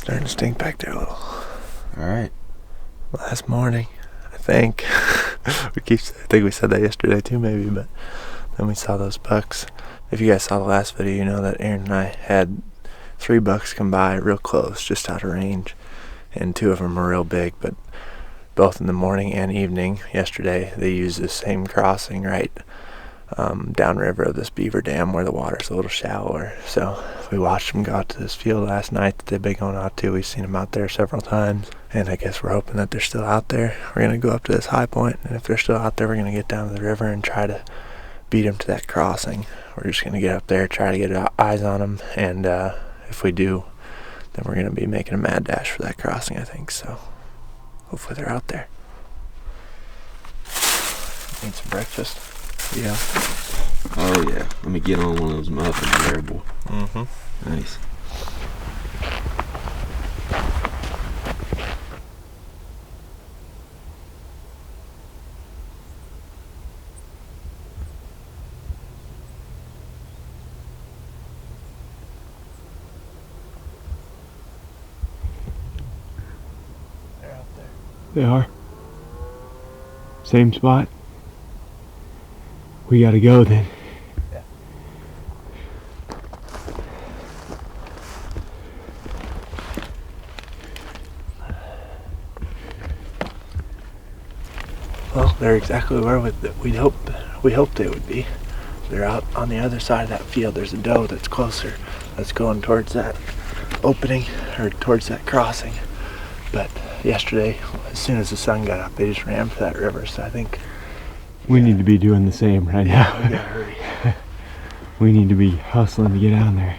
Starting to stink back there a little. Alright. Last morning, I think. I think we said that yesterday too, maybe, but then we saw those bucks. If you guys saw the last video, you know that Aaron and I had 3 bucks come by real close, just out of range, and 2 of them were real big, but both in the morning and evening yesterday, they used the same crossing right downriver of this beaver dam where the water's a little shallower. So we watched them go out to this field last night that they've been going out to. We've seen them out there several times, and I guess we're hoping that they're still out there. We're going to go up to this high point, and if they're still out there, we're going to get down to the river and try to beat them to that crossing. We're just going to get up there, try to get eyes on them, and if we do, then we're going to be making a mad dash for that crossing, I think. So hopefully they're out there. Need some breakfast. Yeah. Oh yeah. Let me get on one of those muffins there, boy. Mm-hmm. Nice. They're out there. They are. Same spot. We gotta go then. Yeah. Well, they're exactly where we hoped they would be. They're out on the other side of that field. There's a doe that's closer, that's going towards that opening, or towards that crossing. But yesterday, as soon as the sun got up, they just ran for that river. So I think we need to be doing the same right now. we gotta hurry. We need to be hustling to get down there.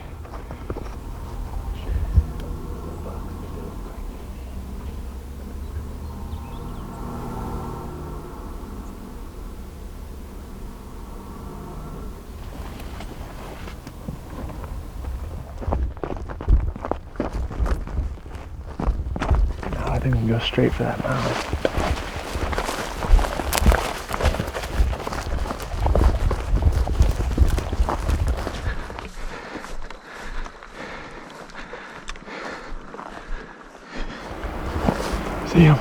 No, I think we can go straight for that mountain. See him?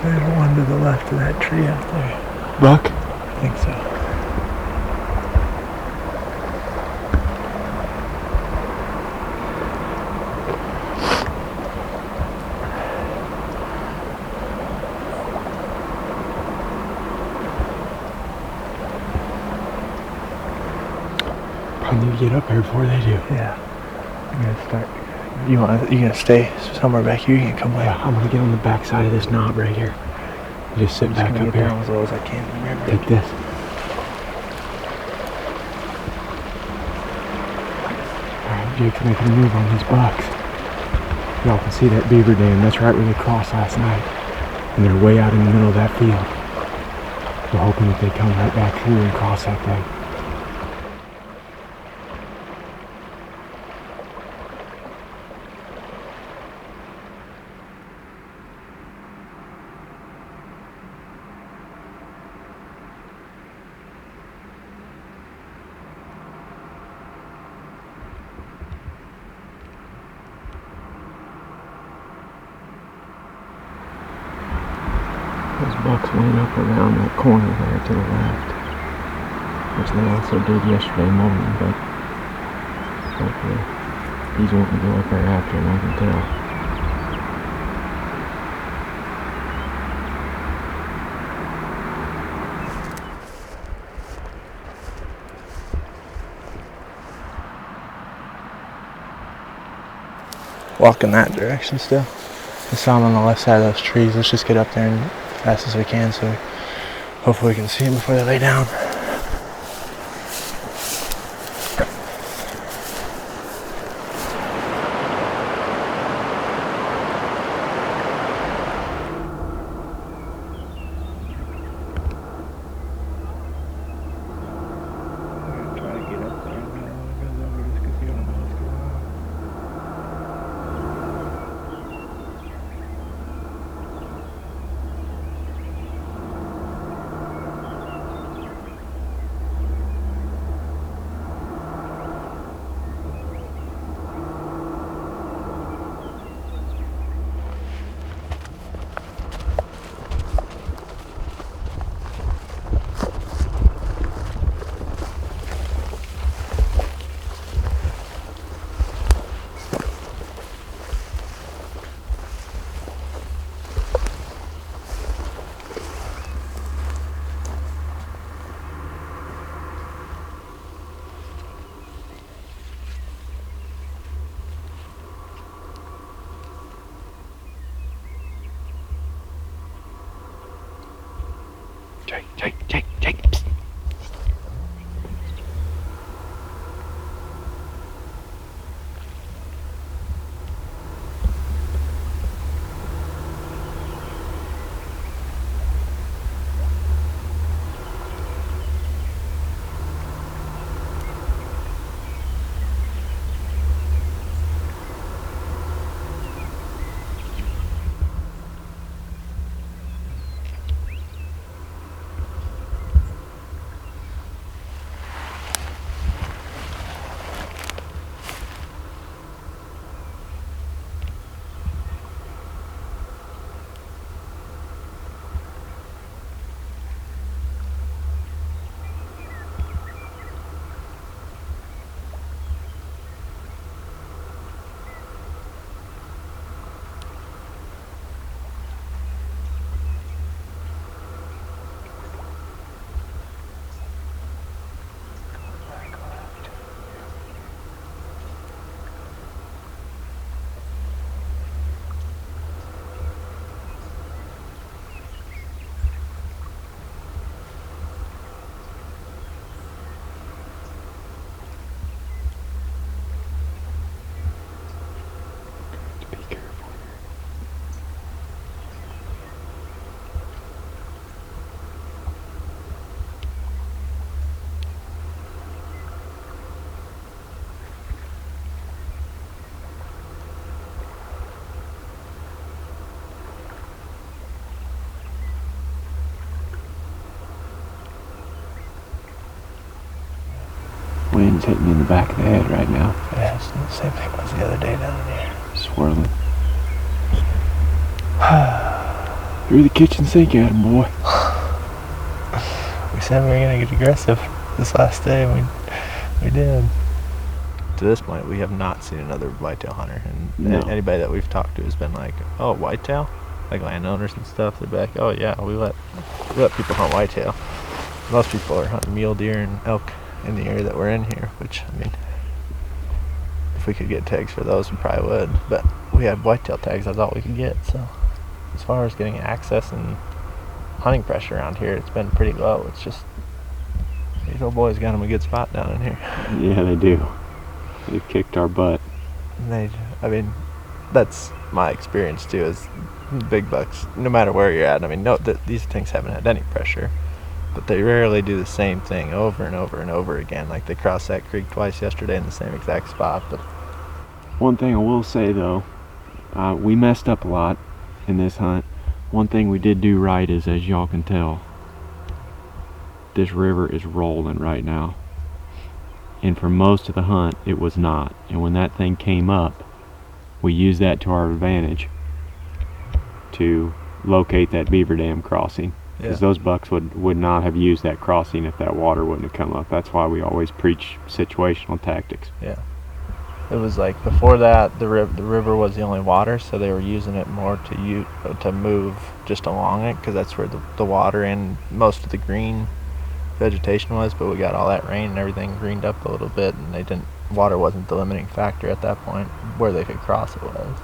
There's one to the left of that tree out there. Buck? I think so. I need to get up here before they do. Yeah. I'm gonna start. You gonna stay somewhere back here? You can come with. Yeah, I'm gonna get on the back side of this knob right here. Just sit back gonna up get here. down as low as I can from here. Take this. Alright, Jake's making a move on these bucks. Y'all can see that beaver dam. That's right where they crossed last night. And they're way out in the middle of that field. We're hoping that they come right back through and cross that thing. Those bucks went up around that corner there to the left, which they also did yesterday morning, but hopefully he's wanting to go up there after him, I can tell. Walk in that direction still. I saw him on the left side of those trees. Let's just get up there as fast as we can so hopefully we can see him before they lay down. Jake. Psst. Wind's hitting me in the back of the head right now. Yeah, it's the same thing as the other day down here. Swirling. Through the kitchen sink at him, boy. We said we were gonna get aggressive this last day, and we did. To this point, we have not seen another whitetail hunter, and No. anybody that we've talked to has been like, "Oh, whitetail," like landowners and stuff. They're like, "Oh yeah, we let people hunt whitetail." Most people are hunting mule deer and elk in the area that we're in here, which, I mean, if we could get tags for those, we probably would. But we had whitetail tags, that's all we could get. So as far as getting access and hunting pressure around here, it's been pretty low. It's just these old boys got them a good spot down in here. Yeah, they do. They've kicked our butt. And I mean, that's my experience too, is big bucks, no matter where you're at. I mean, these things haven't had any pressure, but they rarely do the same thing over and over and over again. Like they crossed that creek twice yesterday in the same exact spot. But one thing I will say though, we messed up a lot in this hunt. One thing we did do right is, as y'all can tell, this river is rolling right now. And for most of the hunt, it was not. And when that thing came up, we used that to our advantage to locate that beaver dam crossing. Because those bucks would not have used that crossing if that water wouldn't have come up. That's why we always preach situational tactics. Yeah. It was like before that, the river was the only water, so they were using it more to move just along it, because that's where the water and most of the green vegetation was. But we got all that rain and everything greened up a little bit, and water wasn't the limiting factor at that point. Where they could cross it was.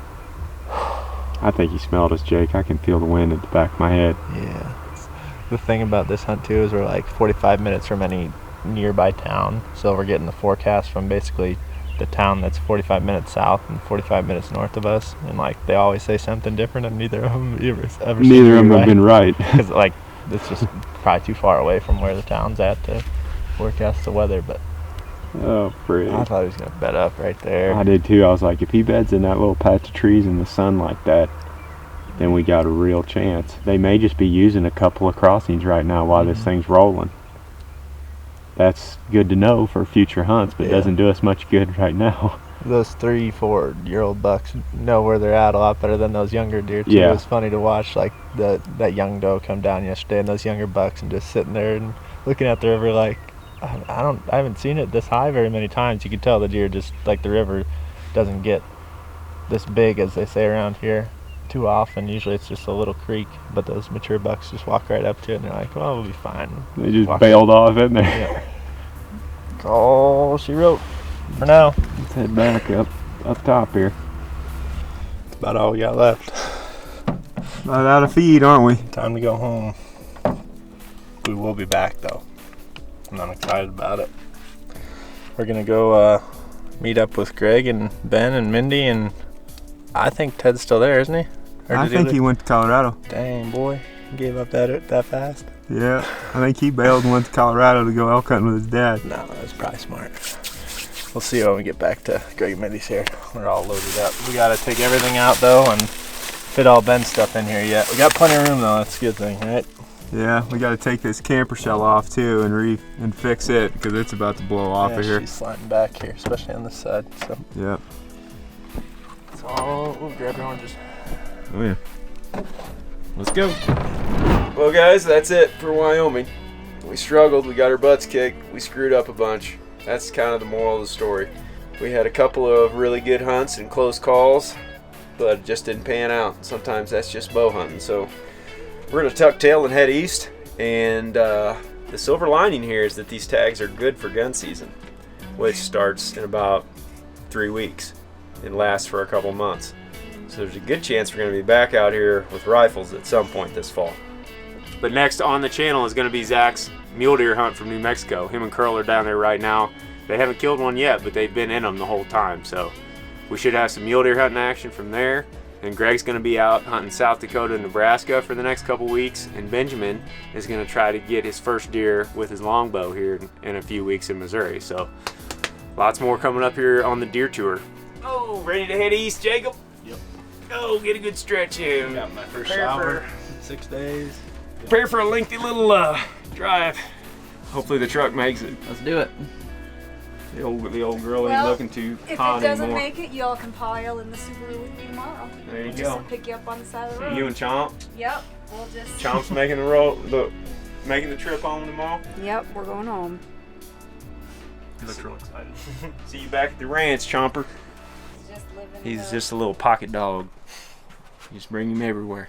I think he smelled us, Jake. I can feel the wind at the back of my head. Yeah. The thing about this hunt too is we're like 45 minutes from any nearby town, so we're getting the forecast from basically the town that's 45 minutes south and 45 minutes north of us, and like they always say something different, and neither of them ever Neither of them have been right. Because like it's just probably too far away from where the town's at to forecast the weather. But oh, Fred. I thought he was gonna bed up right there. I did too. I was like, if he beds in that little patch of trees in the sun like that, then we got a real chance. They may just be using a couple of crossings right now while this thing's rolling. That's good to know for future hunts, but doesn't do us much good right now. Those 3-4-year-old bucks know where they're at a lot better than those younger deer too. Yeah. It was funny to watch like that young doe come down yesterday, and those younger bucks, and just sitting there and looking at the river like, I haven't seen it this high very many times. You could tell the deer just like the river doesn't get this big, as they say around here, too often. Usually it's just a little creek, but those mature bucks just walk right up to it, and they're like, well, we'll be fine. They just bailed off in there. Yeah. That's all she wrote for now. Let's head back up top here. That's about all we got left. About out of feed, aren't we? Time to go home. We will be back though, and I'm excited about it. We're gonna go meet up with Greg and Ben and Mindy, and I think Ted's still there, isn't he? I think he went to Colorado. Dang, boy, he gave up that fast. Yeah, I think he bailed and went to Colorado to go elk hunting with his dad. No, that's probably smart. We'll see when we get back to Greg and Mindy's here. We're all loaded up. We gotta take everything out though and fit all Ben's stuff in here yet. We got plenty of room though. That's a good thing, right? Yeah, we got to take this camper shell off too and fix it because it's about to blow off of here. She's sliding back here, especially on this side. So yeah. So we'll grab your oranges. Oh yeah. Let's go. Well guys, that's it for Wyoming. We struggled, we got our butts kicked, we screwed up a bunch. That's kind of the moral of the story. We had a couple of really good hunts and close calls, but it just didn't pan out. Sometimes that's just bow hunting. So we're gonna tuck tail and head east, and the silver lining here is that these tags are good for gun season, which starts in about 3 weeks and lasts for a couple months. So there's a good chance we're gonna be back out here with rifles at some point this fall. But next on the channel is gonna be Zach's mule deer hunt from New Mexico. Him and Curl are down there right now. They haven't killed one yet, but they've been in them the whole time. So we should have some mule deer hunting action from there. And Greg's gonna be out hunting South Dakota and Nebraska for the next couple weeks. And Benjamin is gonna try to get his first deer with his longbow here in a few weeks in Missouri. So lots more coming up here on the deer tour. Oh, ready to head east, Jacob? Yep. Oh, get a good stretch in. Got my first Prepare shower in 6 days. Prepare for a lengthy little drive. Hopefully the truck makes it. Let's do it. The old girl ain't Well, looking too If hot it doesn't anymore. make it, y'all can pile in the Subaru with me tomorrow. There you Just go. pick you up on the side of the road. You and Chomp. Yep, we'll just. Chomp's making the trip home tomorrow. Yep, we're going home. He looks real excited. See you back at the ranch, Chomper. Just living. He's just a little pocket dog. You just bring him everywhere.